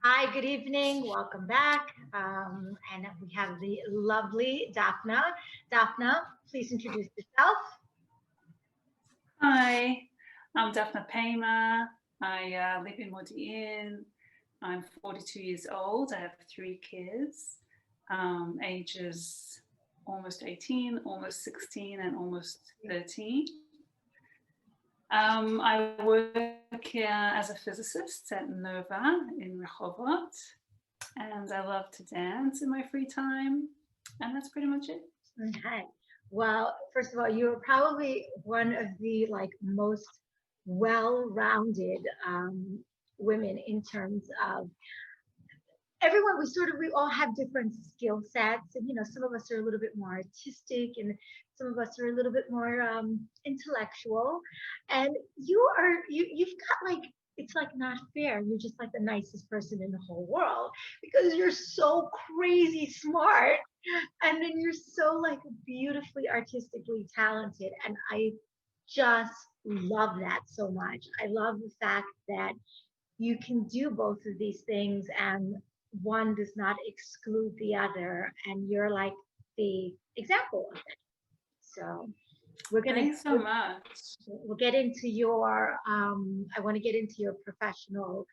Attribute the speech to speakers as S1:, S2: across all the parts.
S1: Hi, good evening. Welcome back. And we have the lovely Daphna. Daphna, please introduce yourself.
S2: Hi, I'm Daphna Peimer. I live in Modi'in. I'm 42 years old. I have 3 kids, ages almost 18, almost 16, and almost 13. I work here as a physicist at Nova in Rehovot, and I love to dance in my free time, and that's pretty much it.
S1: Okay. Well, first of all, you're probably one of the most well-rounded women in terms of everyone. We all have different skill sets, and some of us are a little bit more artistic, and some of us are a little bit more intellectual. And you've got it's like not fair. You're just like the nicest person in the whole world because you're so crazy smart, and then you're so like beautifully artistically talented, and I just love that so much. I love the fact that you can do both of these things and one does not exclude the other, and you're like the example of it. So we're gonna
S2: Thanks so much.
S1: we'll get into your I want to get into your professional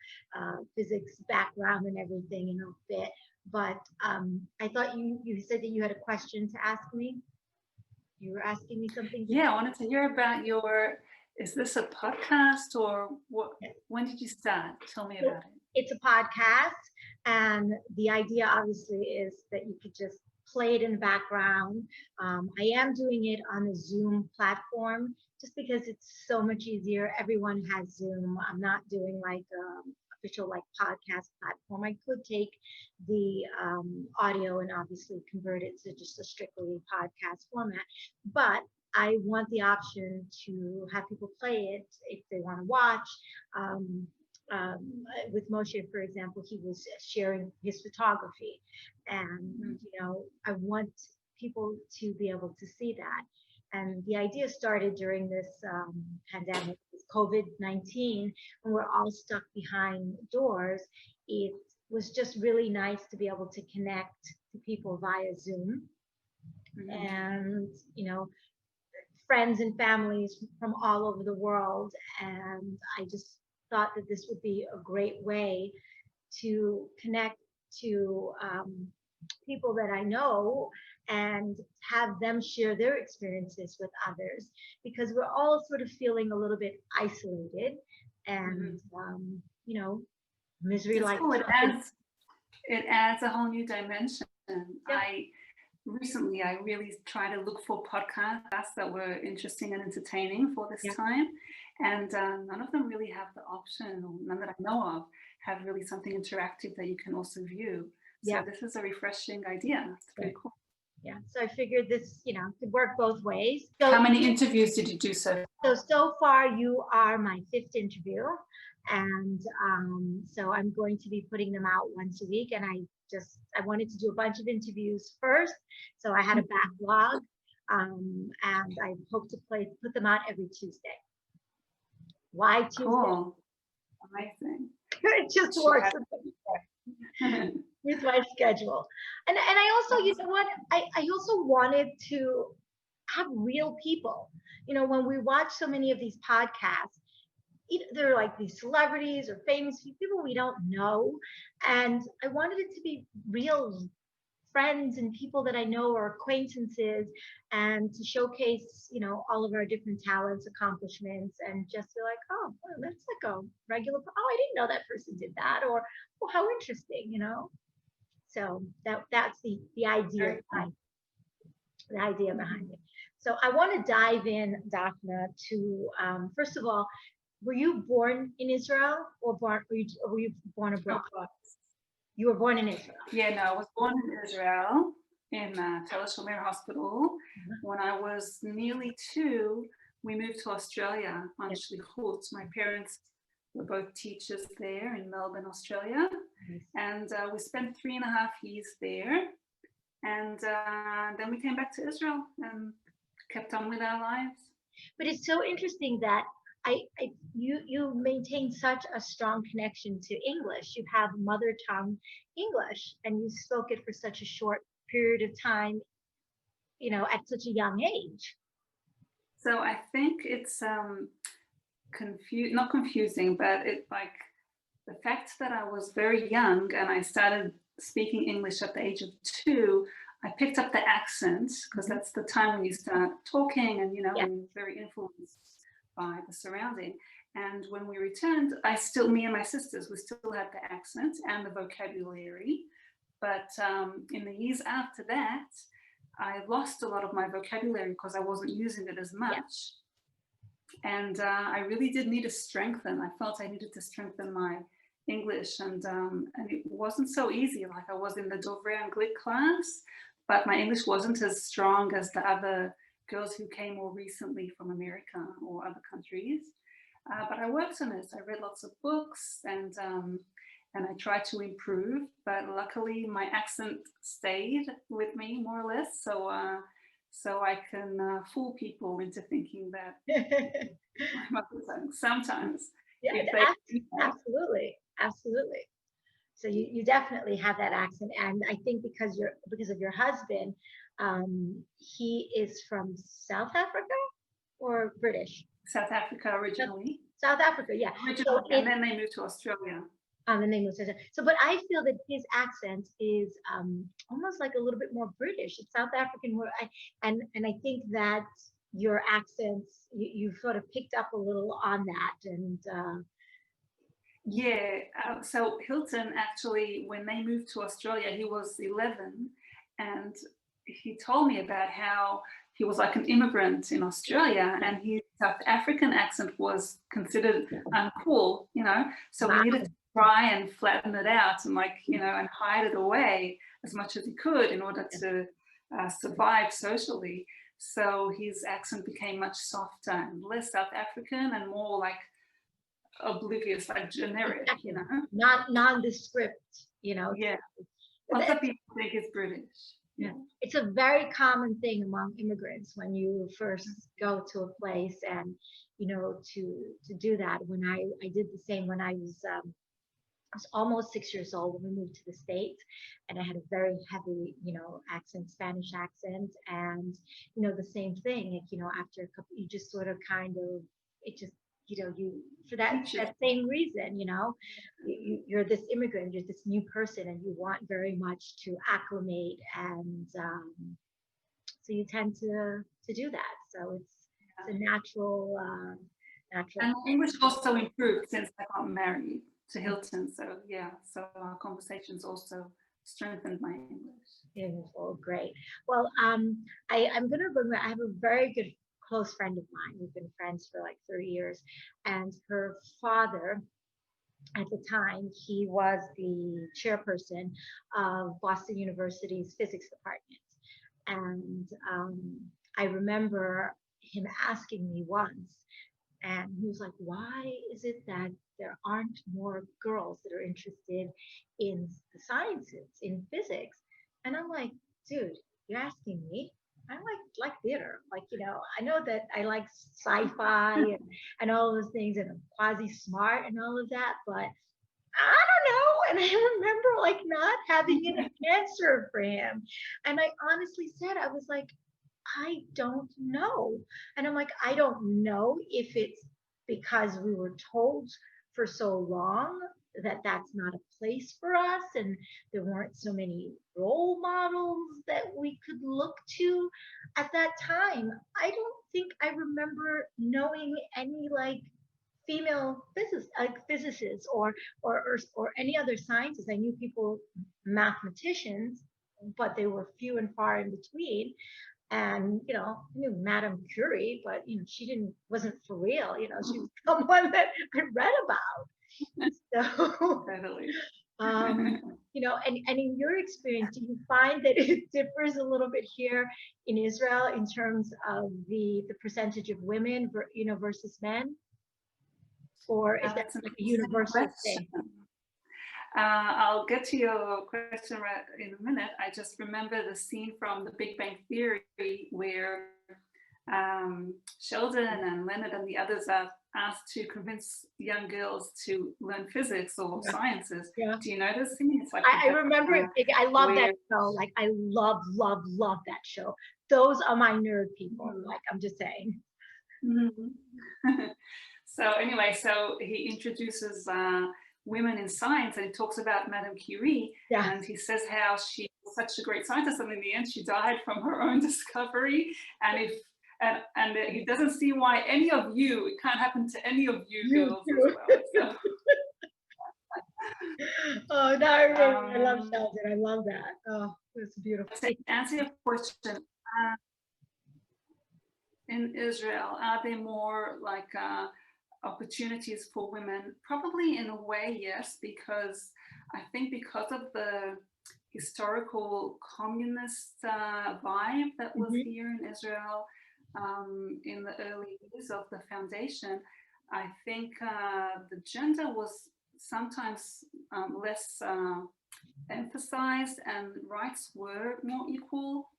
S1: physics background and everything in a bit, but I thought you said that you had a question to ask me. You were asking me something.
S2: Yeah, I wanted to hear about is this a podcast or what? When did you start? Tell me about it.
S1: It's a podcast, and the idea obviously is that you could just play it in the background. I am doing it on the Zoom platform just because it's so much easier. Everyone has Zoom. I'm not doing like official like podcast platform. I could take the audio and obviously convert it to just a strictly podcast format, but I want the option to have people play it if they want to watch. Um, with Moshe, for example, he was sharing his photography, and I want people to be able to see that. And the idea started during this pandemic, this COVID-19, when we're all stuck behind doors. It was just really nice to be able to connect to people via Zoom, and friends and families from all over the world. And I just thought that this would be a great way to connect to people that I know and have them share their experiences with others, because we're all sort of feeling a little bit isolated and misery
S2: It's
S1: like
S2: cool. It adds a whole new dimension.
S1: Yeah.
S2: I really try to look for podcasts that were interesting and entertaining for this time, and none of them really have the option, or none that I know of have really something interactive that you can also view. So this is a refreshing idea. It's pretty cool.
S1: Yeah, so I figured this, could work both ways. So,
S2: how many interviews did you do so far?
S1: So far, you are my 5th interview, and so I'm going to be putting them out once a week. And I wanted to do a bunch of interviews first, so I had a backlog, and I hope to put them out every Tuesday. Why Tuesday?
S2: Cool. Amazing.
S1: It just works with my schedule. And I also, I also wanted to have real people. When we watch so many of these podcasts, they're like these celebrities or famous people we don't know. And I wanted it to be real friends and people that I know or acquaintances, and to showcase, all of our different talents, accomplishments, and just be like, oh, well, that's like a regular, I didn't know that person did that, or oh, how interesting, So that's the idea behind it. So I want to dive in, Daphna, to first of all, were you born in Israel or were you born abroad? You were born in Israel.
S2: Yeah, no, I was born in Israel in Tel Shomer Hospital. When I was nearly 2, we moved to Australia on Shlichut. My parents were both teachers there in Melbourne, Australia. And we spent 3.5 years there. And then we came back to Israel and kept on with our lives.
S1: But it's so interesting that you maintain such a strong connection to English. You have mother tongue English, and you spoke it for such a short period of time, at such a young age.
S2: So I think it's not confusing, but it like the fact that I was very young and I started speaking English at the age of 2, I picked up the accent because that's the time when you start talking and,
S1: Yeah.
S2: when you're very influenced by the surrounding. And when we returned, me and my sisters, we still had the accent and the vocabulary. But in the years after that, I lost a lot of my vocabulary because I wasn't using it as much. Yeah. And I really did need to strengthen. I felt I needed to strengthen my English, and it wasn't so easy. Like I was in the Dovré Anglik class, but my English wasn't as strong as the other girls who came more recently from America or other countries. But I worked on it. I read lots of books and I tried to improve, but luckily my accent stayed with me more or less. So I can fool people into thinking that my mother tongue sometimes.
S1: Yeah, absolutely. So you definitely have that accent, and I think because of your husband, he is from South Africa or British?
S2: South Africa originally.
S1: South Africa, yeah.
S2: Originally, and then they moved to Australia.
S1: So, but I feel that his accent is almost like a little bit more British. It's South African, and I think that your accents, you sort of picked up a little on that, and
S2: so Hilton actually, when they moved to Australia, he was 11, and he told me about how he was like an immigrant in Australia, and his South African accent was considered uncool, so he needed to try and flatten it out and and hide it away as much as he could in order to survive socially. So his accent became much softer and less South African and more like oblivious, like generic,
S1: not nondescript,
S2: Yeah. Lots of people think it's British.
S1: Yeah. It's a very common thing among immigrants when you first go to a place and, to do that. When I did the same when I was almost 6 years old when we moved to the States, and I had a very heavy, accent, Spanish accent, and, the same thing, after a couple, you just sort of kind of, it just, you, for that same reason, you're this immigrant, you're this new person, and you want very much to acclimate, and so you tend to do that. So it's a natural.
S2: And English also improved since I got married to Hilton. So so our conversations also strengthened my English.
S1: Beautiful, great. Well, I'm gonna remember. I have a very good close friend of mine. We've been friends for like 30 years, and her father, at the time, he was the chairperson of Boston University's physics department, and I remember him asking me once, and he was like, "Why is it that there aren't more girls that are interested in the sciences, in physics?" And I'm like, "Dude, you're asking me? I like theater. I know that I like sci-fi and all those things, and I'm quasi smart and all of that, but I don't know." And I remember not having an answer for him. And I honestly said, I was like, "I don't know." And I'm like, "I don't know if it's because we were told for so long that that's not a place for us, and there weren't so many role models that we could look to at that time. I don't think I remember knowing any female physicists or any other scientists. I knew people, mathematicians, but they were few and far in between. And I knew Madame Curie, but she wasn't for real. She was someone that I read about. So, and in your experience, do you find that it differs a little bit here in Israel in terms of the percentage of women, versus men, or is that like a universal thing?
S2: I'll get to your question right in a minute. I just remember the scene from The Big Bang Theory where Sheldon and Leonard and the others are asked to convince young girls to learn physics or sciences.
S1: Yeah.
S2: Do you know this thing? It's like
S1: I remember it. I love that show. Like I love that show. Those are my nerd people. Like I'm just saying.
S2: So anyway, so he introduces women in science, and he talks about Madame Curie, and he says how she was such a great scientist, and in the end she died from her own discovery, and he doesn't see why any of you, it can't happen to any of you girls as well. So.
S1: Oh, now I remember. I love Sheldon. I love that. Oh, it's beautiful.
S2: To answer your question, in Israel, are there more like opportunities for women? Probably in a way, yes, because I think because of the historical communist vibe that was here in Israel in the early years of the foundation, I think the gender was sometimes less emphasized and rights were more equal.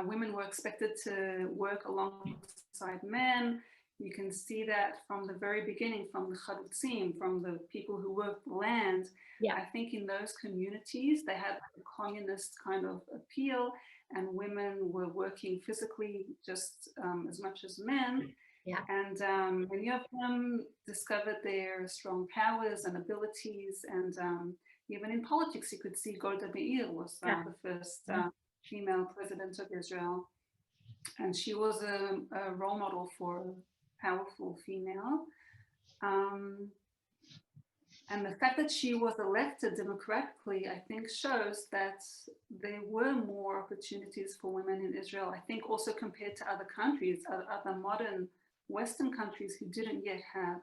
S2: Women were expected to work alongside men. You can see that from the very beginning, from the chalutzim, from the people who worked the land.
S1: Yeah.
S2: I think in those communities, they had a communist kind of appeal, and women were working physically just as much as men.
S1: Yeah.
S2: And many of them discovered their strong powers and abilities. And even in politics, you could see Golda Meir was the first female president of Israel. And she was a role model for a powerful female. And the fact that she was elected democratically, I think, shows that there were more opportunities for women in Israel. I think also compared to other countries, other modern Western countries who didn't yet have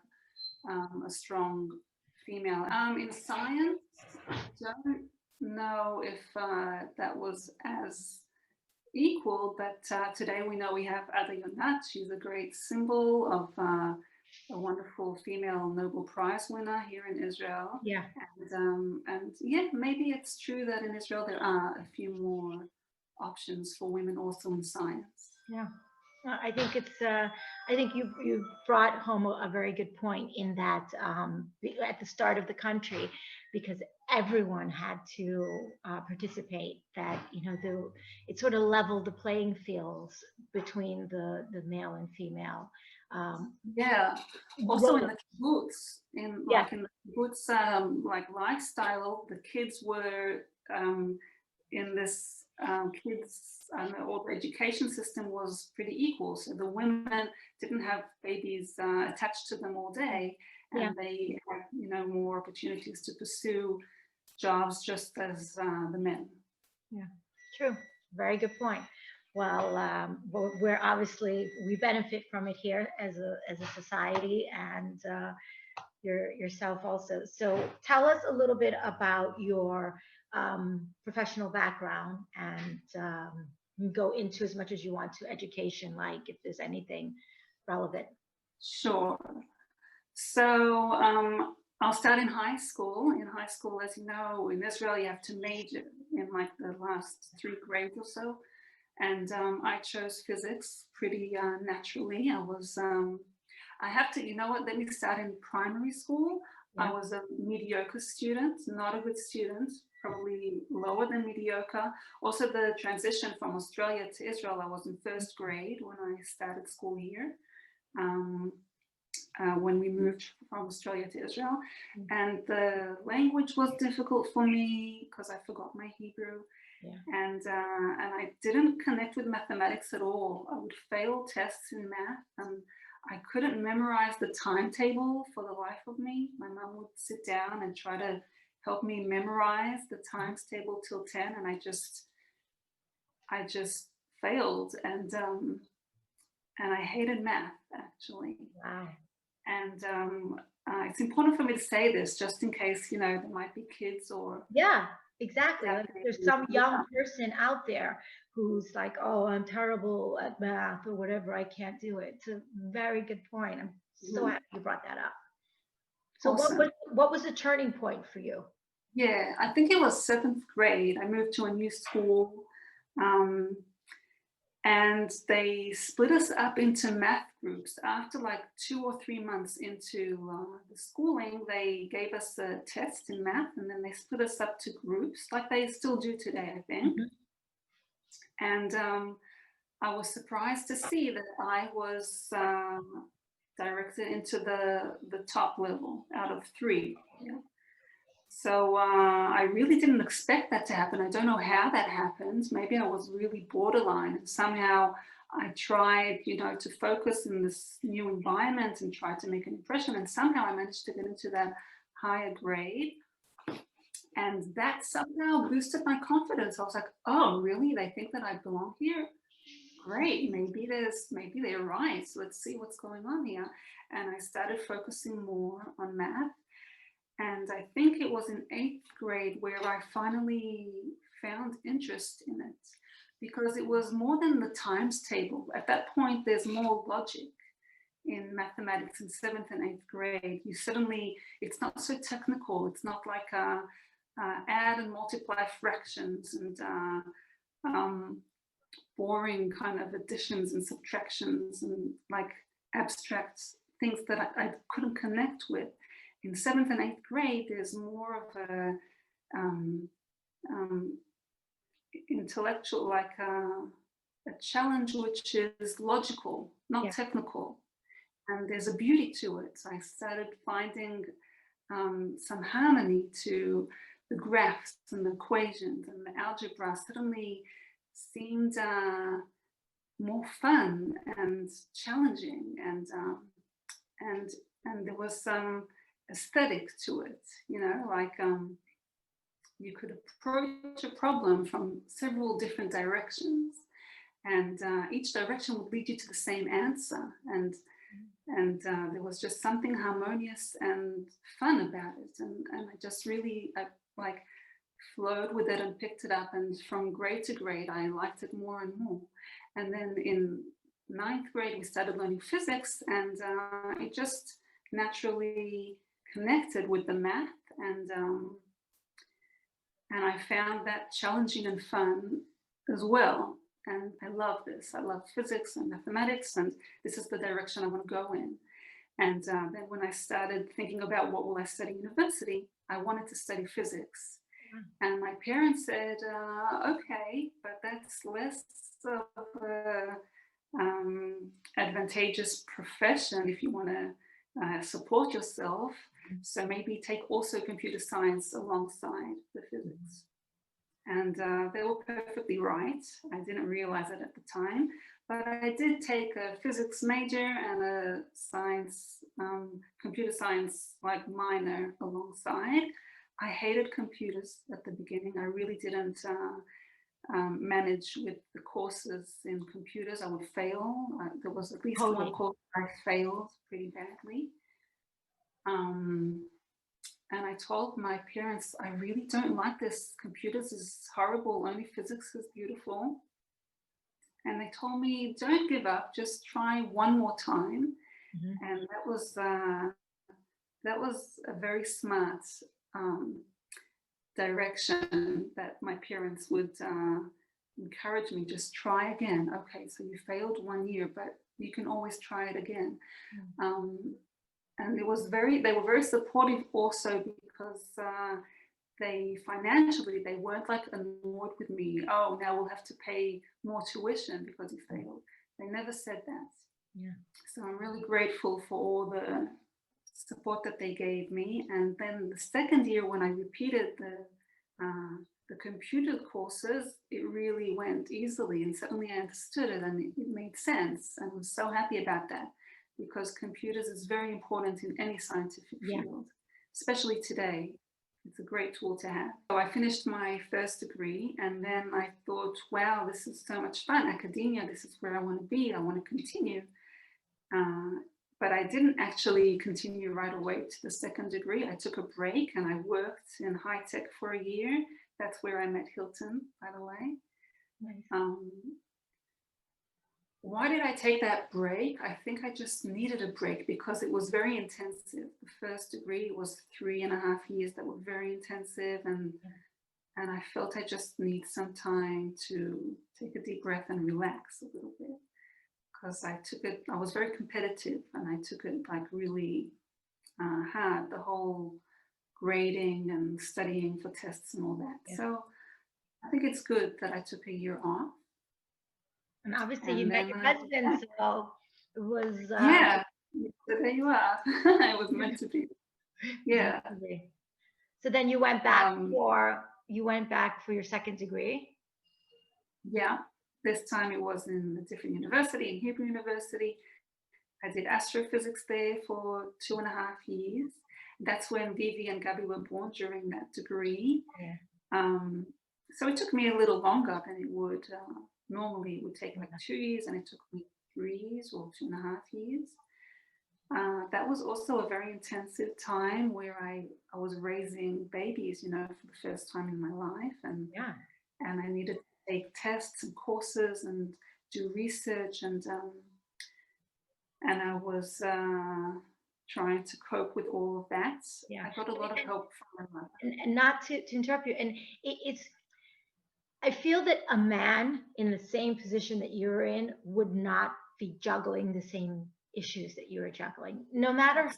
S2: a strong female. In science, I don't know if that was as equal, but today we know we have Ada Yonat. She's a great symbol of a wonderful female Nobel Prize winner here in Israel.
S1: Yeah.
S2: And yeah, maybe it's true that in Israel there are a few more options for women also in science.
S1: Yeah. I think it's. I think you brought home a very good point in that at the start of the country, because everyone had to participate. That it sort of leveled the playing fields between the male and female.
S2: Yeah. Also in the kibbutz, in the kibbutz like lifestyle, the kids were in this. Kids or the education system was pretty equal, so the women didn't have babies attached to them all day, and they had more opportunities to pursue jobs just as the men.
S1: Yeah, true. Very good point. Well, we're obviously we benefit from it here as a society, and yourself also. So tell us a little bit about your professional background, and go into as much as you want to education, like if there's anything relevant.
S2: Sure. So I'll start in high school. In high school, as you know, in Israel, you have to major in like the last 3 grades or so. And I chose physics pretty naturally. I have to, let me start in primary school. I was a mediocre student, not a good student, probably lower than mediocre. Also, the transition from Australia to Israel, I was in 1st grade when I started school here, when we moved from Australia to Israel. And the language was difficult for me because I forgot my Hebrew. And I didn't connect with mathematics at all. I would fail tests in math, and I couldn't memorize the timetable for the life of me. My mom would sit down and try to help me memorize the times table till 10, and I just failed, and I hated math actually.
S1: Wow.
S2: And it's important for me to say this just in case there might be kids or
S1: exactly. There's some young person out there who's like, oh, I'm terrible at math or whatever, I can't do it. It's a very good point. I'm so happy you brought that up. So awesome. What was the turning point for you?
S2: Yeah, I think it was 7th grade. I moved to a new school. And they split us up into math groups. After like 2 or 3 months into the schooling, they gave us a test in math, and then they split us up to groups, like they still do today, I think. And I was surprised to see that I was directed into the top level out of 3. Yeah. So I really didn't expect that to happen. I don't know how that happened. Maybe I was really borderline, and somehow I tried, you know, to focus in this new environment and try to make an impression, and somehow I managed to get into that higher grade. And that somehow boosted my confidence. I was like, oh, really? They think that I belong here? Great, maybe they're right. So let's see what's going on here. And I started focusing more on math. And I think it was in 8th grade where I finally found interest in it, because it was more than the times table. At that point, there's more logic in mathematics in 7th and 8th grade. You suddenly, it's not so technical. It's not like add and multiply fractions and boring kind of additions and subtractions and like abstract things that I couldn't connect with. In 7th and 8th grade, there's more of a intellectual, like a challenge which is logical, not technical. And there's a beauty to it. So I started finding some harmony to the graphs and the equations, and the algebra suddenly seemed more fun and challenging, and there was some aesthetic to it, you know, like you could approach a problem from several different directions, and each direction would lead you to the same answer, and there was just something harmonious and fun about it, and I just really like flowed with it and picked it up, and from grade to grade I liked it more and more. And then in 9th grade we started learning physics, and it just naturally connected with the math, and I found that challenging and fun as well. And I love this. I love physics and mathematics, and this is the direction I want to go in. And then when I started thinking about what will I study in university, I wanted to study physics. And my parents said, okay, but that's less of an advantageous profession if you want to support yourself. So maybe take also computer science alongside the physics. And they were perfectly right. I didn't realize it at the time, but I did take a physics major and a science, computer science like minor alongside. I hated computers at the beginning. I really didn't manage with the courses in computers. I would fail. There was at least one course I failed pretty badly. And I told my parents, I really don't like this. Computers is horrible. Only physics is beautiful. And they told me, don't give up. Just try one more time. And that was a very smart direction that my parents would encourage me. Just try again. Okay, so you failed 1 year, but you can always try it again. And they were very supportive also, because they financially, they weren't like annoyed with me. Oh, now we'll have to pay more tuition because you failed. They never said that. Yeah. So I'm really grateful for all the support that they gave me. And then the second year, when I repeated the computer courses, it really went easily, and suddenly I understood it, and it made sense. And I was so happy about that, because computers is very important in any scientific field, especially today. It's a great tool to have. So I finished my first degree, and then I thought, wow, this is so much fun. Academia, this is where I want to be. I want to continue. But I didn't actually continue right away to the second degree. I took a break and I worked in high tech for a year. That's where I met Hilton, by the way. Nice. Why did I take that break? I think I just needed a break because it was very intensive. The first degree was 3.5 years that were very intensive, and and I felt I just need some time to take a deep breath and relax a little bit, because I was very competitive, and I took it like really hard, the whole grading and studying for tests and all that.
S1: Yeah.
S2: So I think it's good that I took a year off.
S1: And obviously you
S2: And
S1: met
S2: then
S1: your husband, so it was
S2: yeah, so there you are. It was meant to be. Yeah.
S1: Exactly. So then you went back for your second degree.
S2: Yeah. This time it was in a different university, in Hebrew University. I did astrophysics there for 2.5 years. That's when Vivi and Gabby were born during that degree.
S1: Yeah.
S2: So it took me a little longer than it would normally. It would take like 2 years, and it took me 3 years or 2.5 years. That was also a very intensive time where I was raising babies, for the first time in my life, and I needed to take tests and courses and do research, and I was trying to cope with all of that. I got a lot of help from my mother.
S1: And not to interrupt you, and I feel that a man in the same position that you're in would not be juggling the same issues that you're juggling, no matter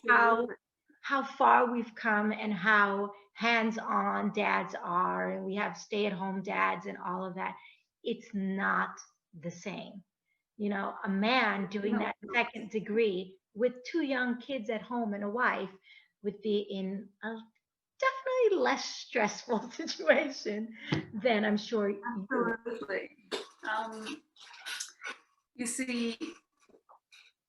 S1: how far we've come and how hands-on dads are, and we have stay-at-home dads and all of that. It's not the same. A man doing that second degree with 2 young kids at home and a wife would be in a definitely less stressful situation than I'm sure you.
S2: Absolutely. You see,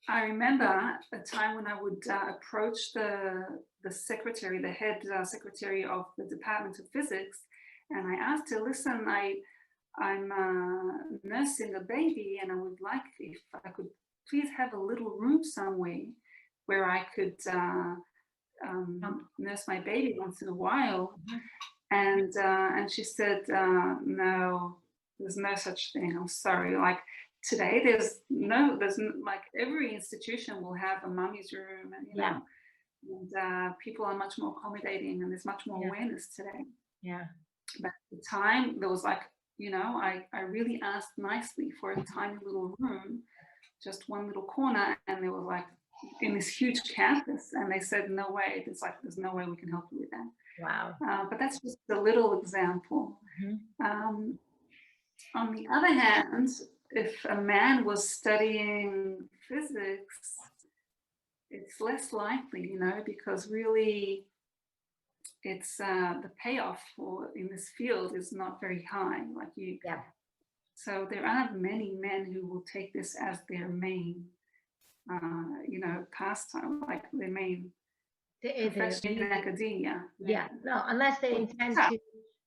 S2: I remember a time when I would approach the secretary, the head secretary of the Department of Physics, and I asked her, listen, I'm nursing a baby, and I would like if I could please have a little room somewhere where I could nurse my baby once in a while. And she said, no, there's no such thing. I'm sorry. Like today, there's like every institution will have a mummy's room, and and people are much more accommodating, and there's much more awareness today.
S1: Yeah.
S2: But at the time, there was like, I really asked nicely for a tiny little room, just one little corner, and they were like in this huge campus, and they said, no way. It's like, there's no way we can help you with that.
S1: Wow.
S2: But that's just a little example.
S1: Mm-hmm.
S2: On the other hand, if a man was studying physics, it's less likely, because really it's the payoff in this field is not very high. Like so there aren't many men who will take this as their main, pastime, like their main profession in academia.
S1: No, unless they intend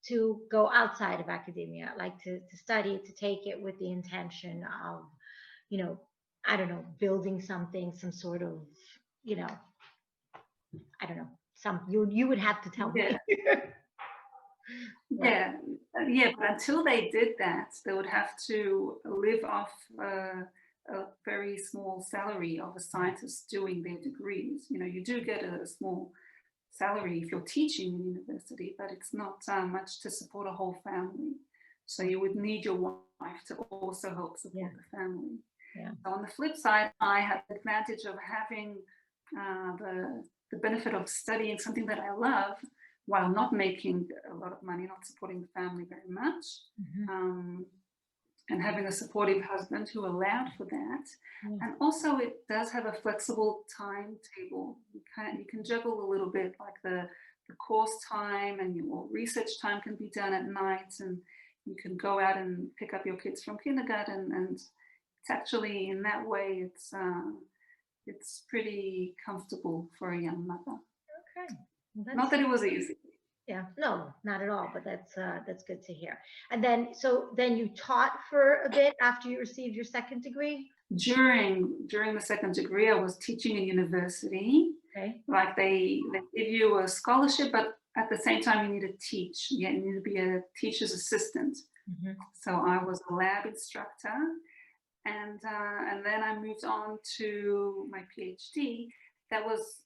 S1: to go outside of academia, like to study, to take it with the intention of, I don't know, building something, some sort of, I don't know, you would have to tell me.
S2: But until they did that, they would have to live off a very small salary of a scientist doing their degrees. You do get a small salary if you're teaching in university, but it's not much to support a whole family. So you would need your wife to also help support the family. So on the flip side, I had the advantage of having the benefit of studying something that I love while not making a lot of money, not supporting the family very much, and having a supportive husband who allowed for that. And also it does have a flexible timetable. You can juggle a little bit, like the course time and your research time can be done at night, and you can go out and pick up your kids from kindergarten, and it's actually in that way it's pretty comfortable for a young mother.
S1: Okay.
S2: Not that it was easy.
S1: Yeah, no, not at all, but that's good to hear. And then you taught for a bit after you received your second degree?
S2: During the second degree, I was teaching in university.
S1: Okay.
S2: Like they give you a scholarship, but at the same time you need to teach. You need to be a teacher's assistant. So I was a lab instructor, and then I moved on to my PhD. That was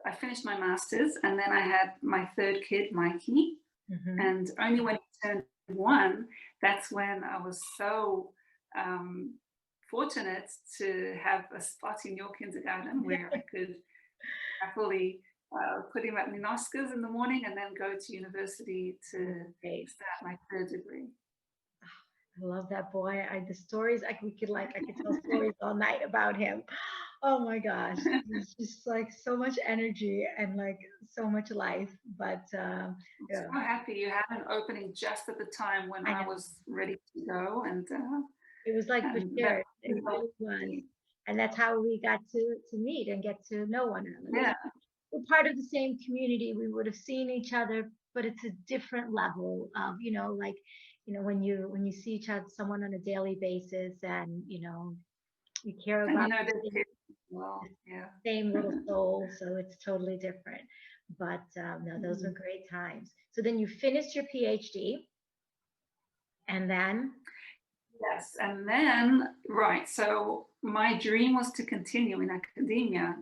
S2: I finished my master's, and then I had my third kid, Mikey, And only when he turned 1, that's when I was so fortunate to have a spot in your kindergarten where I could happily put him at Minoskas in the morning and then go to university to start my 3rd degree.
S1: I love that boy. The stories I could tell stories all night about him. Oh my gosh, he's just like so much energy and like so much life. But
S2: I'm so happy you had an opening just at the time when I was ready to go, and
S1: it was like for sure. It really was, and that's how we got to meet and get to know one another.
S2: Yeah,
S1: we're part of the same community. We would have seen each other, but it's a different level of, when you see each other, someone on a daily basis, and you care about
S2: the
S1: same little soul, so it's totally different. But no, those were great times. So then you finished your PhD, and then
S2: yes, and then right. So my dream was to continue in academia.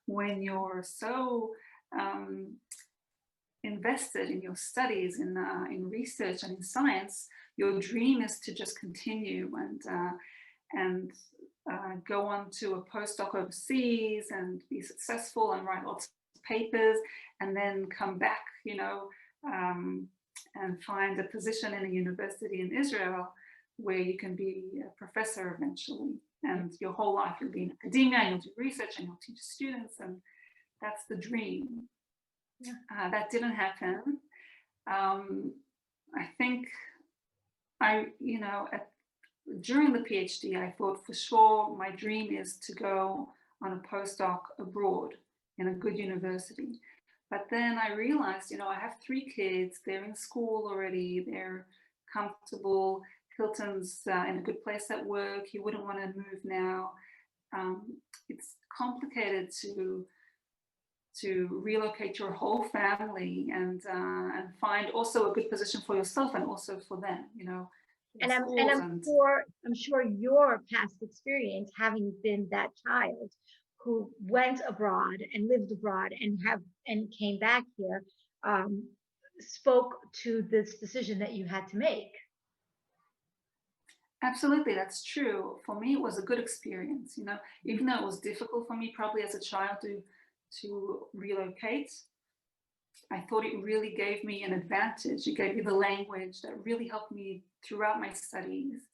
S2: When you're so invested in your studies, in research and in science, your dream is to just continue and go on to a postdoc overseas and be successful and write lots of papers, and then come back, and find a position in a university in Israel where you can be a professor eventually. And your whole life you'll be in academia and you'll do research and you'll teach students, and that's the dream. That didn't happen. I think during the PhD, I thought for sure my dream is to go on a postdoc abroad in a good university. But then I realized, I have 3 kids, they're in school already, they're comfortable. Hilton's in a good place at work. He wouldn't want to move now. It's complicated to relocate your whole family and find also a good position for yourself and also for them,
S1: And I'm sure your past experience, having been that child who went abroad and lived abroad and came back here, spoke to this decision that you had to make.
S2: Absolutely, that's true. For me, it was a good experience, even though it was difficult for me probably as a child to relocate. I thought it really gave me an advantage. It gave me the language that really helped me throughout my studies.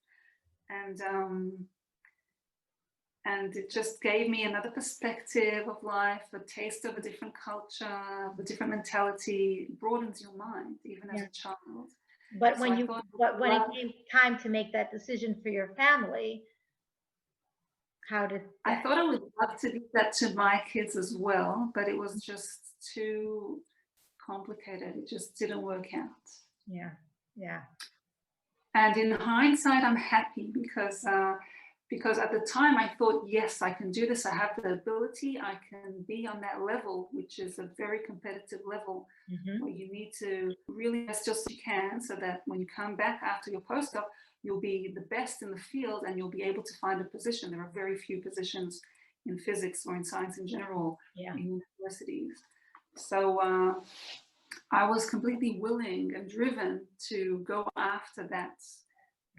S2: And it just gave me another perspective of life, a taste of a different culture, of a different mentality. It broadens your mind, even as a child.
S1: But when it came time to make that decision for your family,
S2: I thought I would love to do that to my kids as well, but it was just too complicated. It just didn't work out.
S1: Yeah.
S2: And in hindsight, I'm happy because at the time I thought, yes, I can do this. I have the ability. I can be on that level, which is a very competitive level where you need to really invest just as you can, so that when you come back after your postdoc, you'll be the best in the field and you'll be able to find a position. There are very few positions in physics or in science in general in universities. So I was completely willing and driven to go after that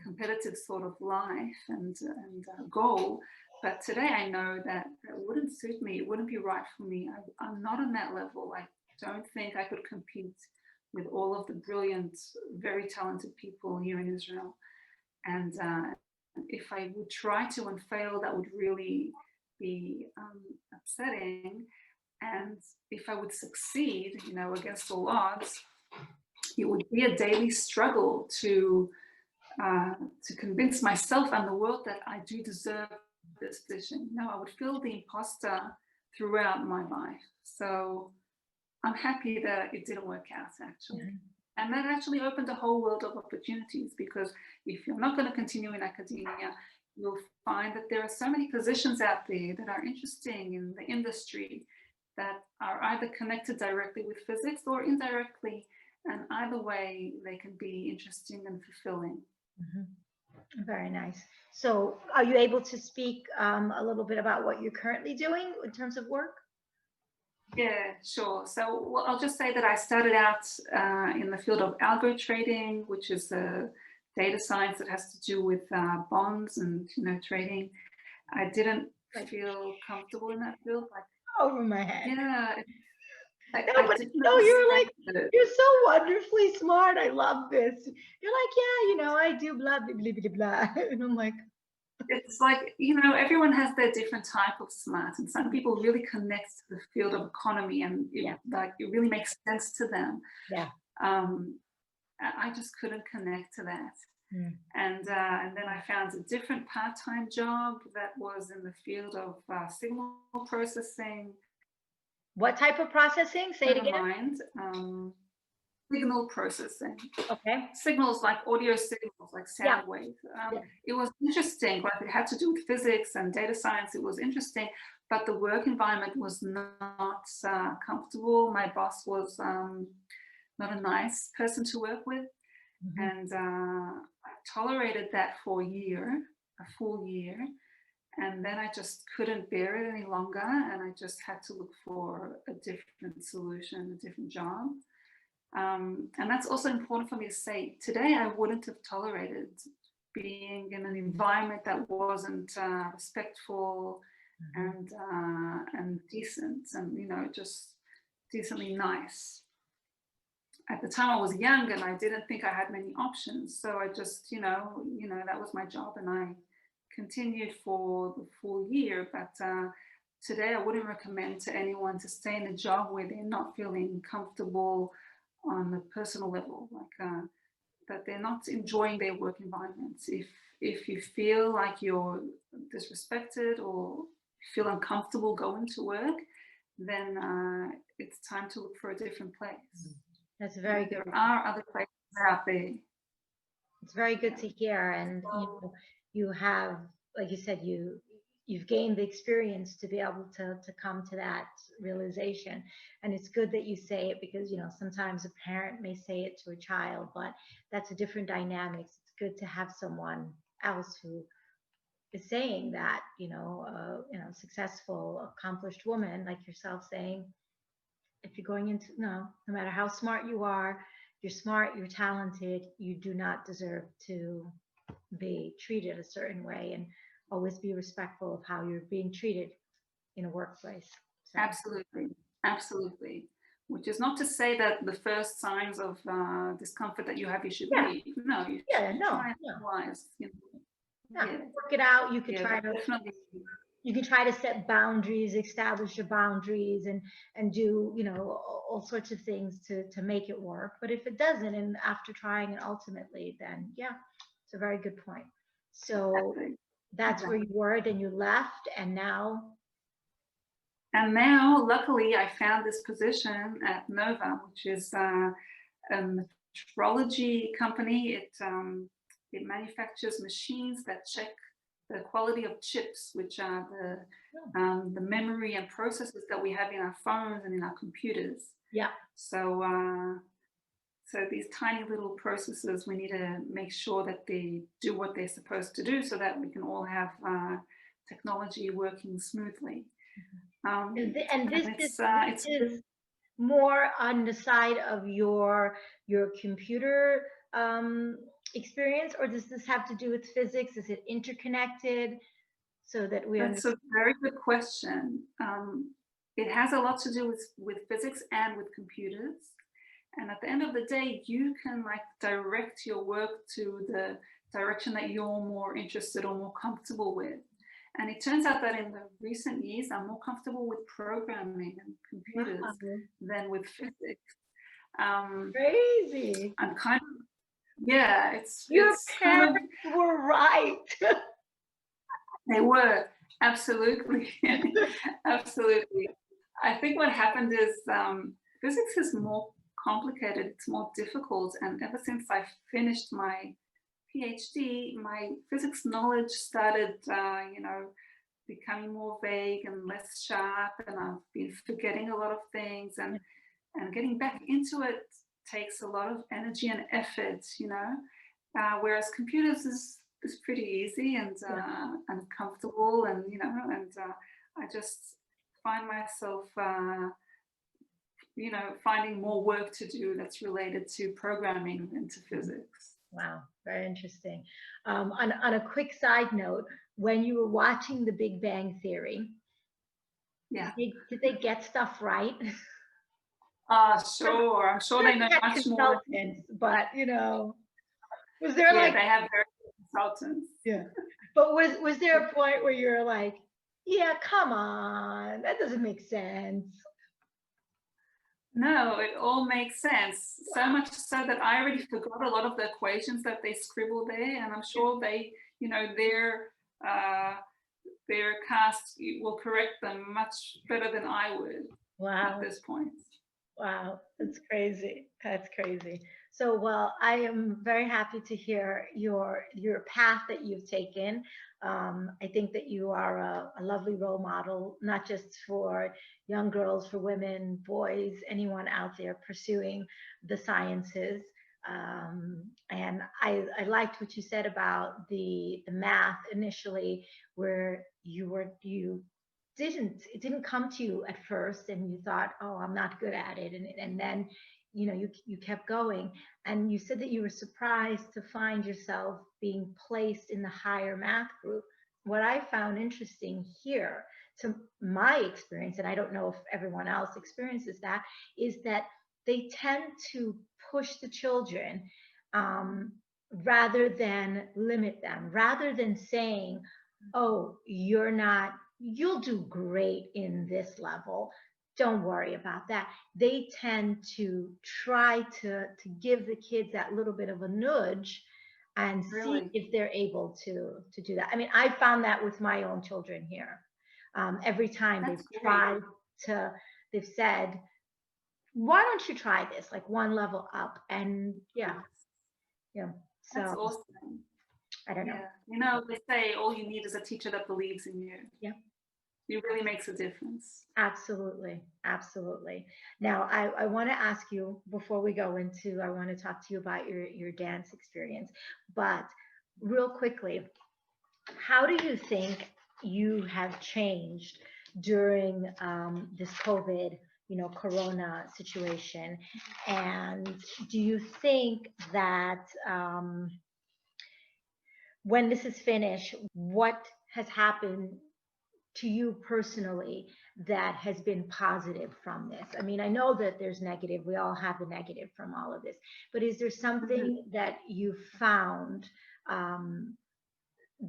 S2: competitive sort of life and goal. But today I know that wouldn't suit me. It wouldn't be right for me. I'm not on that level. I don't think I could compete with all of the brilliant, very talented people here in Israel. And if I would try to and fail, that would really be upsetting. And if I would succeed, against all odds, it would be a daily struggle to convince myself and the world that I do deserve this position. I would feel the imposter throughout my life. So I'm happy that it didn't work out, actually. And that actually opened a whole world of opportunities, because if you're not going to continue in academia, you'll find that there are so many positions out there that are interesting in the industry that are either connected directly with physics or indirectly. And either way, they can be interesting and fulfilling.
S1: Very nice. So are you able to speak a little bit about what you're currently doing in terms of work?
S2: Yeah, sure. So well, I'll just say that I started out in the field of algo trading, which is data science that has to do with bonds and trading. I didn't
S1: Like
S2: feel comfortable in that field. Like,
S1: over my head.
S2: yeah, like
S1: No,
S2: I
S1: but
S2: didn't
S1: no,
S2: understand it.
S1: you're so wonderfully smart. I love this. You're like, yeah, I do blah blah blah blah blah. And I'm like,
S2: It's like, everyone has their different type of smart, and some people really connect to the field of economy, and
S1: yeah,
S2: it really makes sense to them.
S1: yeah.
S2: Um, I just couldn't connect to that.
S1: Mm.
S2: And then I found a different part-time job that was in the field of signal processing.
S1: What type of processing? Say it
S2: Never
S1: again.
S2: mind. Signal processing.
S1: Okay.
S2: Signals like audio signals, like
S1: Yeah.
S2: sound waves.
S1: Yeah.
S2: It was interesting. Like it had to do with physics and data science. It was interesting, but the work environment was not comfortable. My boss was not a nice person to work with.
S1: Mhm.
S2: And I tolerated that for a full year. And then I just couldn't bear it any longer. And I just had to look for a different solution, a different job. And that's also important for me to say. Today, I wouldn't have tolerated being in an environment that wasn't respectful and decent and just decently nice. At the time I was young and I didn't think I had many options. So I just, that was my job and I continued for the full year. But today I wouldn't recommend to anyone to stay in a job where they're not feeling comfortable on a personal level, like that they're not enjoying their work environments. If you feel like you're disrespected or feel uncomfortable going to work, then it's time to look for a different place.
S1: That's very good.
S2: There are other places out there.
S1: It's very good to hear. And you have, like you said, you've gained the experience to be able to come to that realization. And it's good that you say it because sometimes a parent may say it to a child, but that's a different dynamics. It's good to have someone else who is saying that, successful, accomplished woman like yourself saying, if you're going into no matter how smart you are, you're smart, you're talented, you do not deserve to be treated a certain way, and always be respectful of how you're being treated in a workplace.
S2: So. Absolutely. Which is not to say that the first signs of discomfort that you have, you should leave. No, you should try and analyze.
S1: Work it out. You could try to
S2: definitely.
S1: You can try to set boundaries, establish your boundaries, and do all sorts of things to make it work. But if it doesn't, and after trying it ultimately, then it's a very good point. So that's where you were, then you left, and now.
S2: And now, luckily, I found this position at Nova, which is a metrology company. It manufactures machines that check the quality of chips, which are the memory and processors that we have in our phones and in our computers.
S1: Yeah.
S2: So these tiny little processors, we need to make sure that they do what they're supposed to do, so that we can all have technology working smoothly.
S1: And this is more on the side of your computer experience, or does this have to do with physics? Is it interconnected so that we understand?
S2: That's a very good question. It has a lot to do with physics and with computers. And at the end of the day, you can direct your work to the direction that you're more interested or more comfortable with. And it turns out that in the recent years, I'm more comfortable with programming and computers than with physics.
S1: Crazy.
S2: I'm kind of,
S1: Your parents were right.
S2: They were, absolutely. Absolutely. I think what happened is physics is more complicated, it's more difficult. And ever since I finished my PhD, my physics knowledge started, becoming more vague and less sharp, and I've been forgetting a lot of things, and getting back into it takes a lot of energy and effort, whereas computers is pretty easy and comfortable, and I just find myself you know, finding more work to do that's related to programming and to physics.
S1: Wow, very interesting. On a quick side note, when you were watching The Big Bang Theory,
S2: Yeah.
S1: did they get stuff right?
S2: Sure. I'm sure they know much more.
S1: But you know, was there
S2: Yeah, they have very good consultants.
S1: Yeah. But was there a point where you're like, yeah, come on, that doesn't make sense?
S2: No, it all makes sense. So much so that I already forgot a lot of the equations that they scribbled there, and I'm sure they, you know, their cast will correct them much better than I would.
S1: Wow.
S2: At this point.
S1: Wow, that's crazy. That's crazy. So, well, I am very happy to hear your path that you've taken. I think that you are a lovely role model, not just for young girls, for women, boys, anyone out there pursuing the sciences. And I liked what you said about the math initially, where you it didn't come to you at first and you thought, oh, I'm not good at it, and then you know you kept going, and you said that you were surprised to find yourself being placed in the higher math group. What I found interesting here, to my experience, and I don't know if everyone else experiences that, is that they tend to push the children, rather than limit them, rather than saying, oh, you'll do great in this level, don't worry about that. They tend to try to give the kids that little bit of a nudge and
S2: Really?
S1: see if they're able to do that. I mean, I found that with my own children here. Every time they've said, why don't you try this, like one level up? And yeah, so
S2: that's awesome.
S1: I don't know.
S2: Yeah. You know, they say all you need is a teacher that believes in you.
S1: Yeah.
S2: It really makes a difference.
S1: Absolutely. Absolutely. Now, I want to ask you, before we go into, I want to talk to you about your dance experience, but real quickly, how do you think you have changed during this COVID, Corona situation? And do you think that when this is finished, what has happened to you personally that has been positive from this? I mean, I know that there's negative. We all have the negative from all of this. But is there something that you found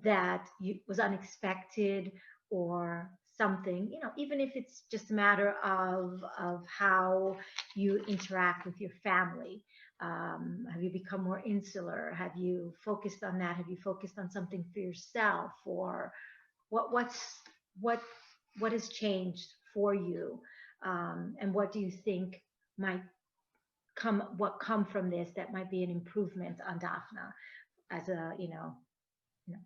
S1: that was unexpected, or something, even if it's just a matter of how you interact with your family? Have you become more insular? Have you focused on that? Have you focused on something for yourself? Or what has changed for you? And what do you think might come from this that might be an improvement on Daphna as a,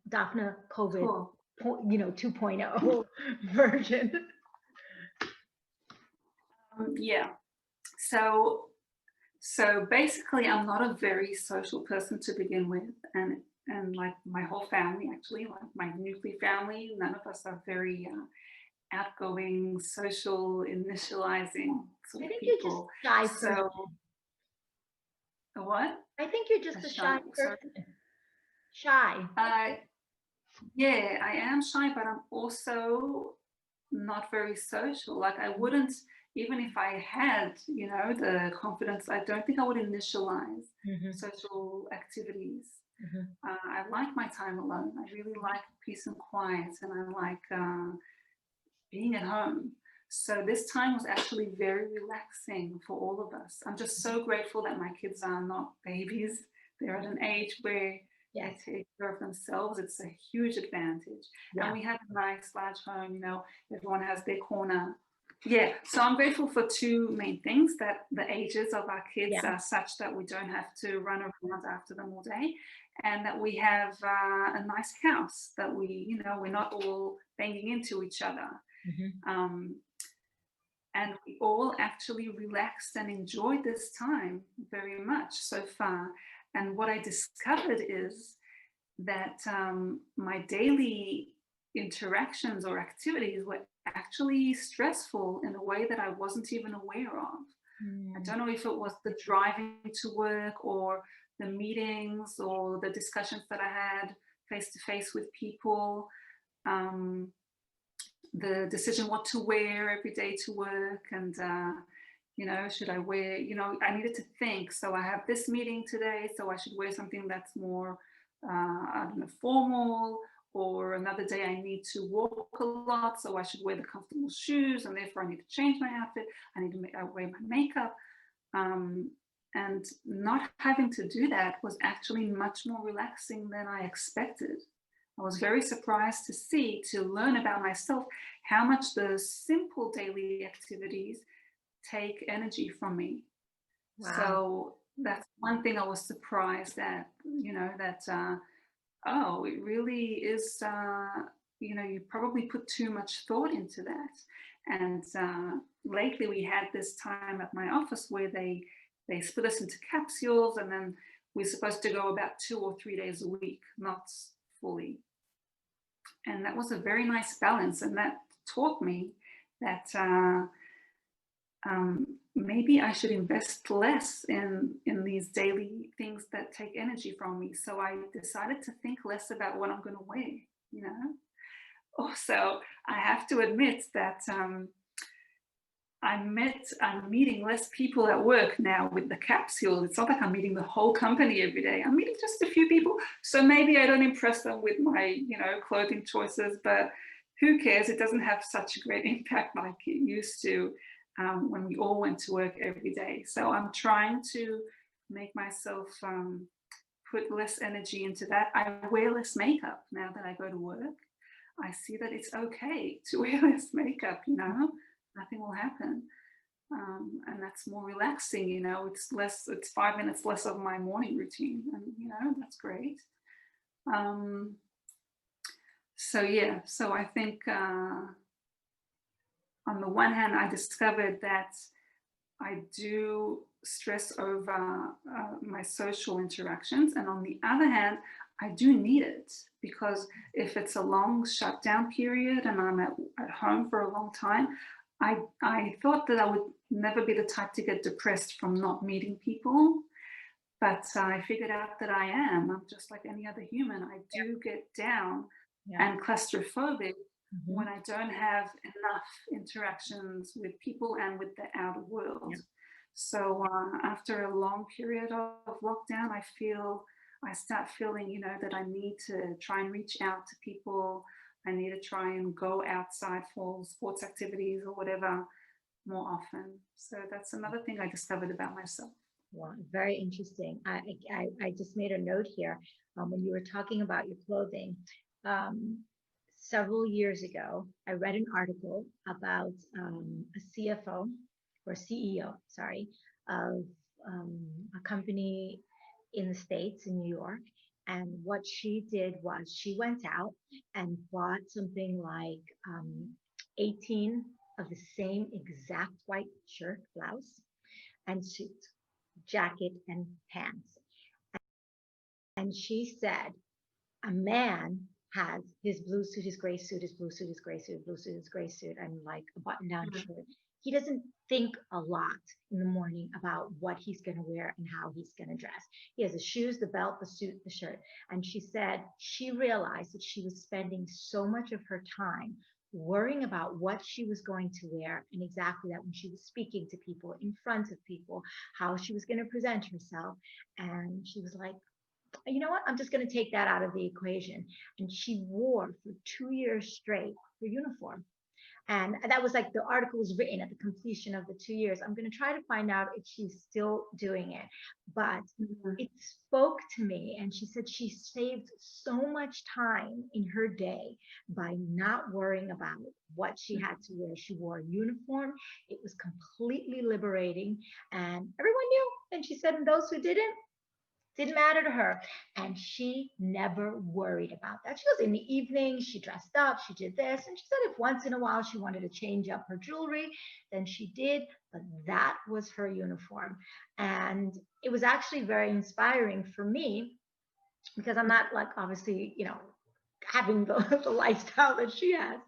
S1: Daphna COVID,
S2: Cool.
S1: 2.0 version?
S2: Yeah. So basically, I'm not a very social person to begin with, and like my whole family, actually, like my nuclear family, none of us are very outgoing, social, initializing sort of people.
S1: You're just shy.
S2: So what?
S1: I think you're just a shy person. Shy.
S2: Yeah, I am shy, but I'm also not very social. Like I wouldn't, even if I had, the confidence, I don't think I would initialize social activities. I like my time alone. I really like peace and quiet, and I like being at home. So this time was actually very relaxing for all of us. I'm just so grateful that my kids are not babies. They're at an age where they take care of themselves. It's a huge advantage. Yeah. And we have a nice large home, everyone has their corner. Yeah, so I'm grateful for two main things: that the ages of our kids are such that we don't have to run around after them all day, and that we have a nice house, that we're not all banging into each other. And we all actually relaxed and enjoyed this time very much so far. And what I discovered is that my daily interactions or activities were actually stressful in a way that I wasn't even aware of. I don't know if it was the driving to work or the meetings or the discussions that I had face to face with people, the decision what to wear every day to work, and you know, should I wear, you know, I needed to think. So I have this meeting today, so I should wear something that's more, I don't know, formal, or another day I need to walk a lot, so I should wear the comfortable shoes, and therefore I need to change my outfit. I need to wear my makeup. And not having to do that was actually much more relaxing than I expected. I was very surprised to learn about myself, how much the simple daily activities take energy from me.
S1: Wow.
S2: So that's one thing I was surprised at, you know, that, oh, it really is, you know, you probably put too much thought into that. And lately we had this time at my office where they split us into capsules, and then we're supposed to go about 2 or 3 days a week, not fully. And that was a very nice balance. And that taught me that maybe I should invest less in these daily things that take energy from me. So I decided to think less about what I'm going to wear, you know. Also, I have to admit that I'm meeting less people at work now with the capsule. It's not like I'm meeting the whole company every day. I'm meeting just a few people. So maybe I don't impress them with my, you know, clothing choices, but who cares? It doesn't have such a great impact like it used to when we all went to work every day. So I'm trying to make myself put less energy into that. I wear less makeup now that I go to work. I see that it's okay to wear less makeup, you know. Nothing will happen, and that's more relaxing, you know. It's 5 minutes less of my morning routine, and you know, that's great. So yeah, so I think on the one hand I discovered that I do stress over my social interactions, and on the other hand I do need it, because if it's a long shutdown period and I'm at home for a long time, I thought that I would never be the type to get depressed from not meeting people, but I figured out that I am. I'm just like any other human. I do get down and claustrophobic when I don't have enough interactions with people and with the outer world. So after a long period of lockdown, I start feeling, you know, that I need to try and reach out to people. I need to try and go outside for sports activities or whatever more often. So that's another thing I discovered about myself.
S1: Wow, very interesting. I just made a note here when you were talking about your clothing. Several years ago, I read an article about a CFO or CEO, sorry, of a company in the States, in New York. And what she did was she went out and bought something like 18 of the same exact white shirt, blouse, and suit, jacket, and pants. And she said, a man has his blue suit, his gray suit, his blue suit, his gray suit, blue suit, his gray suit, and like a button-down shirt. He doesn't think a lot in the morning about what he's going to wear and how he's going to dress. He has the shoes, the belt, the suit, the shirt. And she said she realized that she was spending so much of her time worrying about what she was going to wear, and exactly that when she was speaking to people, in front of people, how she was going to present herself. And she was like, you know what, I'm just going to take that out of the equation. And she wore for 2 years straight her uniform. And that was like, the article was written at the completion of the 2 years. I'm going to try to find out if she's still doing it. But it spoke to me. And she said she saved so much time in her day by not worrying about what she had to wear. She wore a uniform. It was completely liberating. And everyone knew. And she said, and those who didn't matter to her. And she never worried about that. She was in the evening, she dressed up, she did this. And she said if once in a while she wanted to change up her jewelry, then she did. But that was her uniform. And it was actually very inspiring for me, because I'm not like, obviously, you know, having the lifestyle that she has.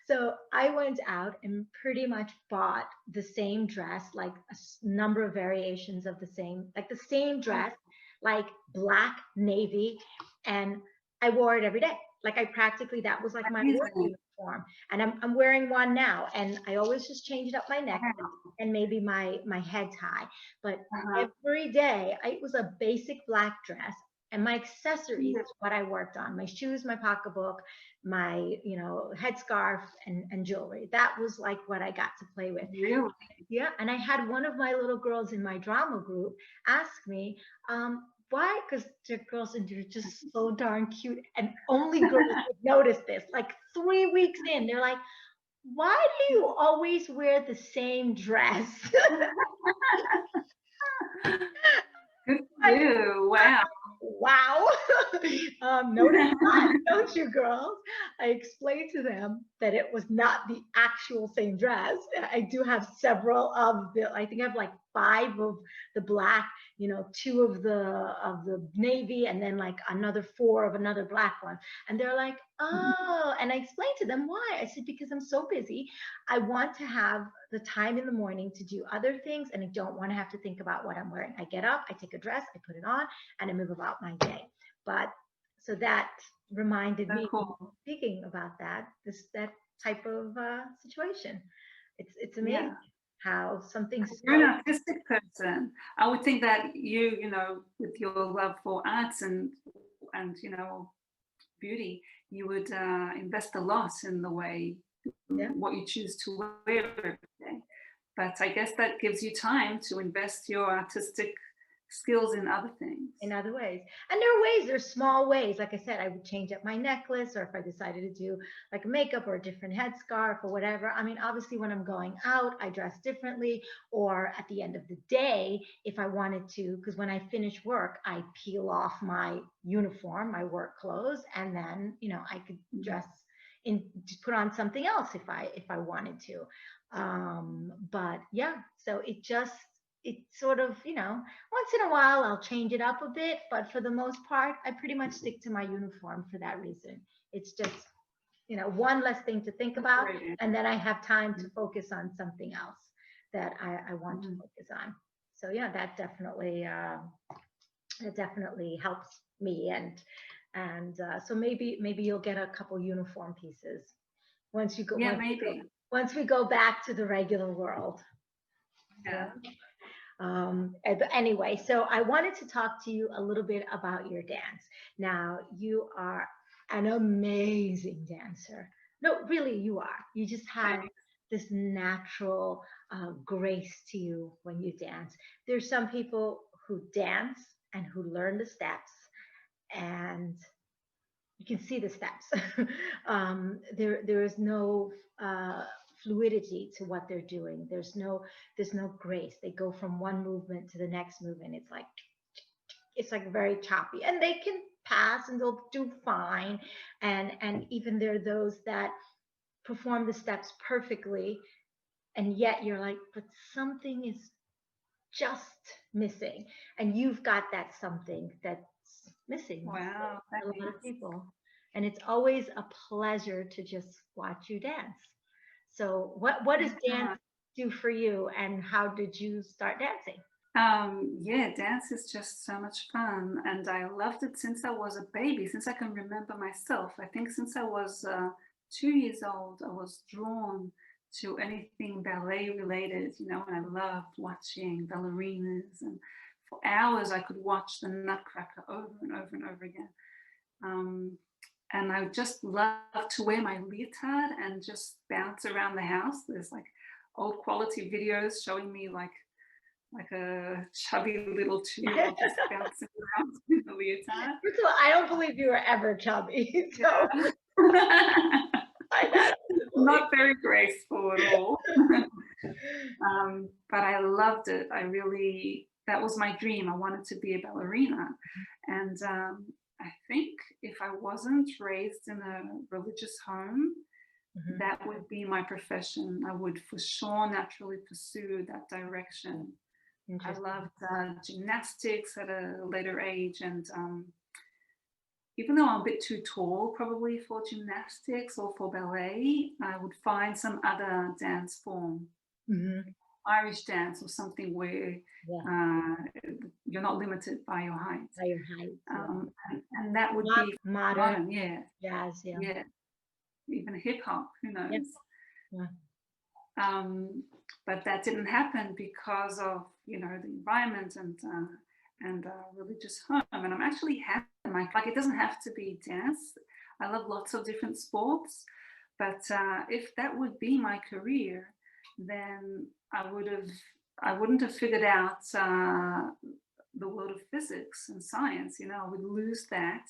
S1: So I went out and pretty much bought the same dress, like a number of variations of the same, like the same dress, like black, navy, and I wore it every day. Like I practically, that was like my work
S2: Amazing.
S1: uniform. And I'm wearing one now, and I always just changed up my necklace
S2: Wow.
S1: and maybe my head tie. But
S2: Uh-huh.
S1: every day, it was a basic black dress. And my accessories
S2: Yeah,
S1: is what I worked on: my shoes, my pocketbook, my headscarf, and jewelry. That was like what I got to play with.
S2: really?
S1: Yeah, and I had one of my little girls in my drama group ask me, why? Because they're girls and they're just so darn cute, and only girls would notice this. Like 3 weeks in, they're like, why do you always wear the same dress?
S2: Good for
S1: I,
S2: you. Wow.
S1: wow. Notice that, don't you, girls? I explained to them that it was not the actual same dress. I do have several of the, I think I have like 5 of the black, 2 of the navy, and then like another 4 of another black one. And they're like, oh, and I explained to them why. I said, because I'm so busy, I want to have the time in the morning to do other things, and I don't want to have to think about what I'm wearing. I get up, I take a dress, I put it on, and I move about my day. But so that reminded
S2: So
S1: me,
S2: cool.
S1: speaking about that, that type of situation. It's amazing
S2: Yeah.
S1: how something
S2: You're an
S1: so
S2: artistic person. I would think that with your love for arts and beauty, you would invest a lot in the way
S1: yeah.
S2: what you choose to wear every day. But I guess that gives you time to invest your artistic skills in other things.
S1: In other ways. And there are ways, there's small ways. Like I said, I would change up my necklace, or if I decided to do like makeup or a different headscarf or whatever. I mean, obviously, when I'm going out, I dress differently. Or at the end of the day, if I wanted to, because when I finish work, I peel off my uniform, my work clothes, and then, I could dress in, put on something else if I wanted to. But yeah, so it sort of, once in a while I'll change it up a bit, but for the most part, I pretty much stick to my uniform for that reason. It's just, one less thing to think about,
S2: Great.
S1: and then I have time to focus on something else that I want to focus on. So yeah, that definitely helps me, and so maybe you'll get a couple uniform pieces once you go
S2: Yeah, maybe.
S1: once we go back to the regular world. Yeah.
S2: Yeah.
S1: But anyway, so I wanted to talk to you a little bit about your dance. Now, you are an amazing dancer. No, really, you are. You just have
S2: Thanks.
S1: this natural grace to you when you dance. There's some people who dance and who learn the steps, and you can see the steps. There is no fluidity to what they're doing. There's no grace. They go from one movement to the next movement. It's like very choppy, and they can pass and they'll do fine. And even there are those that perform the steps perfectly, and yet you're like, but something is just missing, and you've got that something that's missing
S2: Wow,
S1: for a lot of
S2: thanks.
S1: people. And it's always a pleasure to just watch you dance. So what does
S2: Thanks so
S1: dance
S2: much.
S1: do for you, and how did you start dancing?
S2: Yeah, dance is just so much fun, and I loved it since I was a baby, since I can remember myself. I think since I was 2 years old, I was drawn to anything ballet related, and I loved watching ballerinas, and for hours I could watch the Nutcracker over and over and over again. Um, and I just love to wear my leotard and just bounce around the house. There's like old quality videos showing me like a chubby little 2-year-old just bouncing around in the leotard.
S1: First of all, I don't believe you were ever chubby. So
S2: Yeah.
S1: I don't believe.
S2: Not very graceful at all. But I loved it. That was my dream. I wanted to be a ballerina. And I think if I wasn't raised in a religious home,
S1: Mhm.
S2: that would be my profession. I would for sure naturally pursue that direction. I
S1: Interesting.
S2: loved gymnastics at a later age, and even though I'm a bit too tall probably for gymnastics or for ballet, I would find some other dance form, Irish dance or something where you're not limited by your height.
S1: By your height.
S2: And that would be modern,
S1: jazz,
S2: even hip hop, who knows?
S1: Yeah.
S2: But that didn't happen because of, you know, the environment and religious home. And I'm actually happy. Like, it doesn't have to be dance. I love lots of different sports, but if that would be my career, then I wouldn't have figured out the world of physics and science. You know, I would lose that.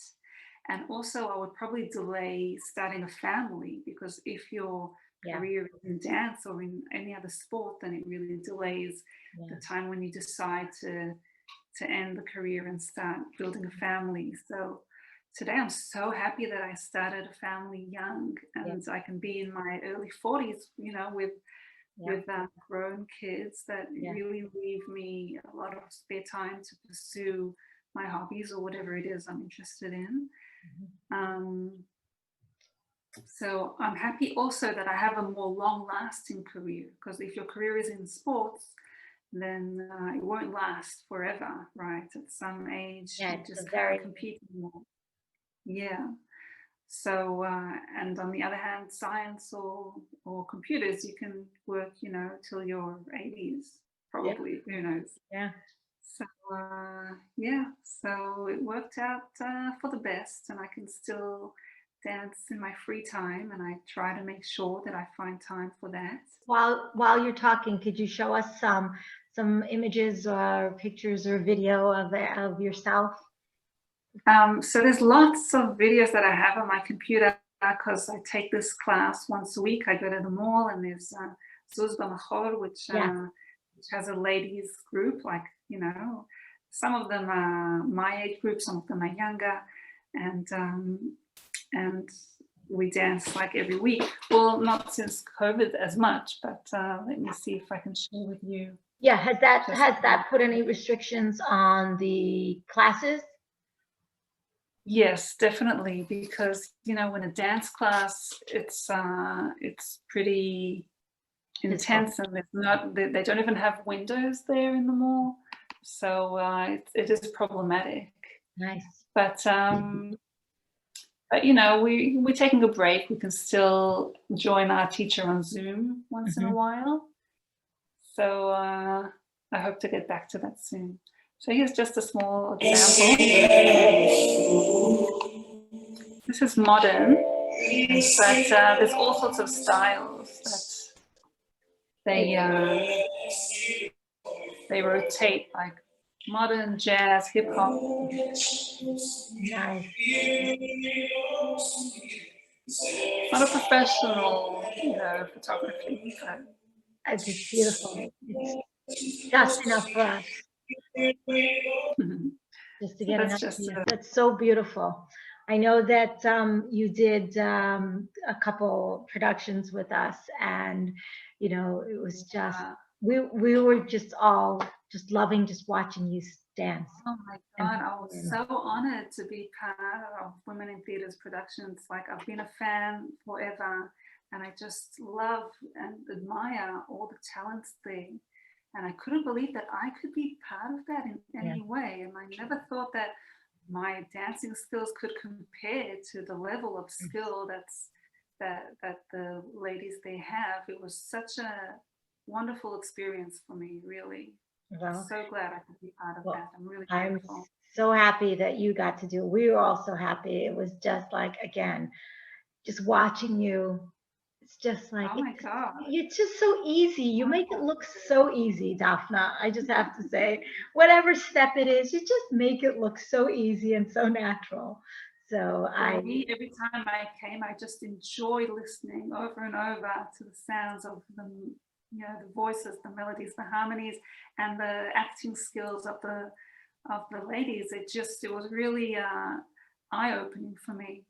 S2: And also I would probably delay starting a family, because if your career is in dance or in any other sport, then it really delays the time when you decide to end the career and start building a family. So today I'm so happy that I started a family young, and I can be in my early 40s, you know, with grown kids that really leave me a lot of spare time to pursue my hobbies or whatever it is I'm interested in. So I'm happy also that I have a more long-lasting career, because if your career is in sports, then it won't last forever, right? At some age, you just can't compete anymore. Yeah. So, and on the other hand, science or computers, you can work, you know, till your 80s, probably, who knows?
S1: Yeah.
S2: So, so it worked out for the best, and I can still dance in my free time, and I try to make sure that I find time for that.
S1: While you're talking, could you show us some images or pictures or video of yourself?
S2: So there's lots of videos that I have on my computer, because I take this class once a week. I go to the mall, and there's Zuz Bamachor, which has a ladies group, like, you know, some of them are my age group, some of them are younger, and we dance like every week. Well, not since COVID as much, but let me see if I can share with you.
S1: Yeah, has that put any restrictions on the classes?
S2: Yes, definitely, because, you know, in a dance class, it's pretty intense, and they don't even have windows there in the mall, so it is problematic.
S1: Nice.
S2: But you know, we're taking a break. We can still join our teacher on Zoom once in a while. So I hope to get back to that soon. So here's just a small example. This is modern, but there's all sorts of styles that they rotate, like modern, jazz, hip hop.
S1: Nice.
S2: Not a professional, you know, photography, but
S1: It's just beautiful. It's just enough for us. Just to get enough. That's so beautiful. I know that you did a couple productions with us, and you know, it was just we were just all just loving just watching you dance.
S2: Oh my God, I was so honored to be part of Women in Theatre's productions. Like, I've been a fan forever, and I just love and admire all the talents there. And I couldn't believe that I could be part of that in any way. And I never thought that my dancing skills could compare to the level of skill that the ladies they have. It was such a wonderful experience for me, really. Well, I'm so glad I could be part of that. I'm really grateful.
S1: I'm so happy that you got to do it. We were all so happy. It was just like, again, just watching you. It's just like,
S2: oh my God,
S1: it's just so easy. You make it look so easy, Daphna. I just have to say, whatever step it is, you just make it look so easy and so natural. So
S2: every time I came, I just enjoyed listening over and over to the sounds of the, you know, the voices, the melodies, the harmonies, and the acting skills of the ladies. It was really eye-opening for me.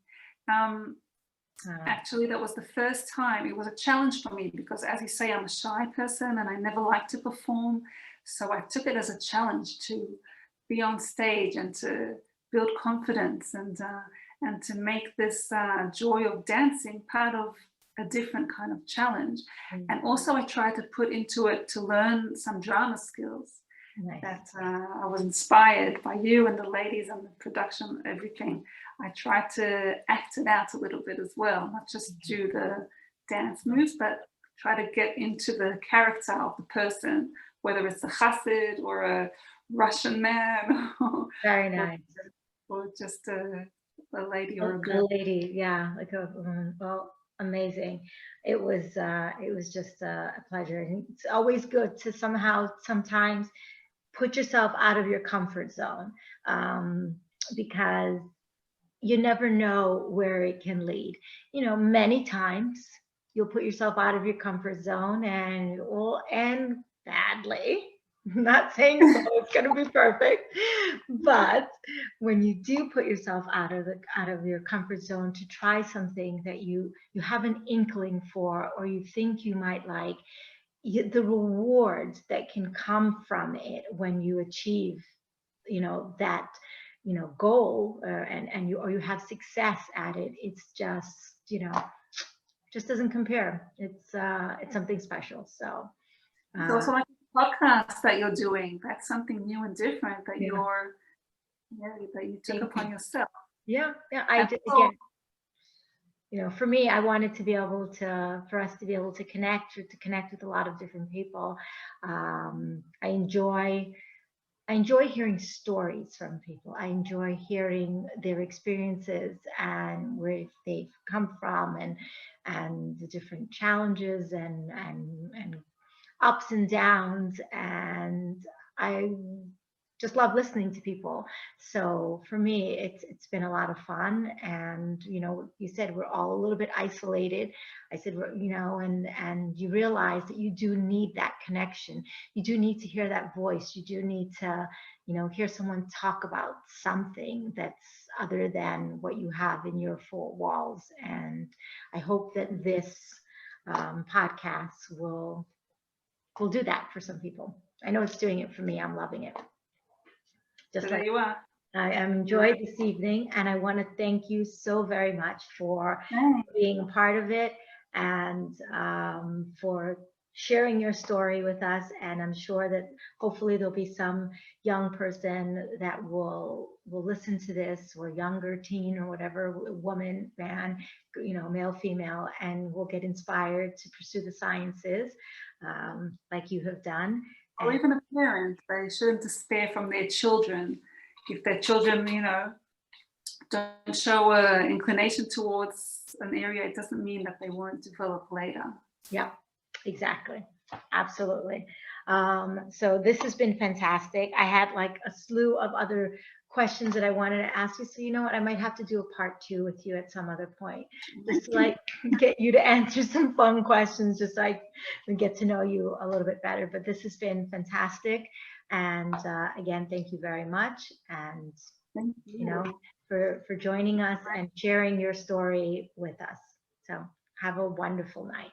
S2: Actually, that was the first time. It was a challenge for me because, as you say, I'm a shy person and I never like to perform. So I took it as a challenge to be on stage and to build confidence and to make this joy of dancing part of a different kind of challenge. And also I tried to put into it to learn some drama skills. Nice. That I was inspired by you and the ladies and the production, everything. I tried to act it out a little bit as well, not just do the dance moves, but try to get into the character of the person, whether it's a chassid or a Russian man.
S1: Very nice.
S2: Or just a lady or a
S1: girl. A lady, yeah, like a woman. Well, amazing. It was just a pleasure. And it's always good to sometimes put yourself out of your comfort zone, because you never know where it can lead. You know, many times you'll put yourself out of your comfort zone and it will end badly. I'm not saying it's going to be perfect, but when you do put yourself out of your comfort zone to try something that you have an inkling for, or you think you might like, the rewards that can come from it when you achieve, that, goal, and you have success at it, it's just, just doesn't compare. It's something special. So
S2: it's also like a podcast that you're doing. That's something new and different that that you took upon yourself.
S1: Yeah. I did again. For me, I wanted for us to be able to connect with a lot of different people. I enjoy hearing stories from people. I enjoy hearing their experiences and where they've come from, and the different challenges and ups and downs. And I just love listening to people. So for me, it's been a lot of fun. And you said we're all a little bit isolated. I said, and you realize that you do need that connection. You do need to hear that voice. You do need to hear someone talk about something that's other than what you have in your four walls. And I hope that this podcast will do that for some people. I know it's doing it for me. I'm loving it. Just
S2: so like you are.
S1: I enjoyed this evening, and I want to thank you so very much for being a part of it, and for sharing your story with us. And I'm sure that hopefully there'll be some young person that will listen to this, or younger teen, or whatever, woman, man, male, female, and will get inspired to pursue the sciences, like you have done.
S2: Or even a parent, they shouldn't despair from their children. If their children, don't show an inclination towards an area, it doesn't mean that they won't develop later.
S1: Yeah, exactly. Absolutely. So this has been fantastic. I had like a slew of other questions that I wanted to ask you. So you know what, I might have to do a part 2 with you at some other point, just to like get you to answer some fun questions, just so I can get to know you a little bit better. But this has been fantastic. And again, thank you very much. And
S2: thank you.
S1: For joining us and sharing your story with us. So have a wonderful night.